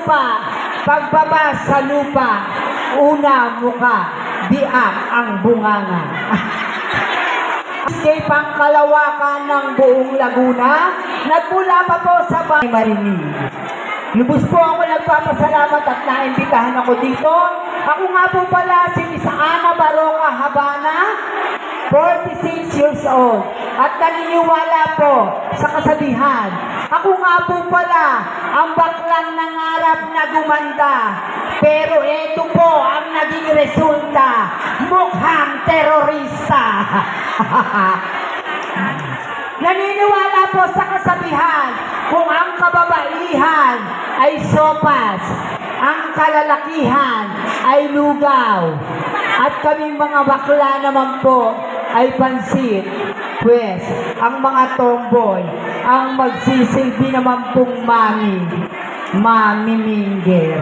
lupa, pagbaba sa lupa, una mukha, diak ang bunganga. Escape ang kalawakan ng buong Laguna, nagmula pa po sa Marinig. Lubos po ako nagpapasalamat at naimbitahan ako dito. Ako nga po pala si Miss Ana Baroca Habana, 46 years old, at naniniwala po sa kasabihan. Ako nga po pala ang baklang nangarap na gumanda, pero ito po ang naging resulta, mukhang terorista. Naniniwala po sa kasabihan, kung ang kababaihan ay sopas, ang kalalakihan ay lugaw, at kaming mga bakla naman po ay pansit. Pwes, ang mga tomboy, ang magsisilbi naman pong mami, mami minger.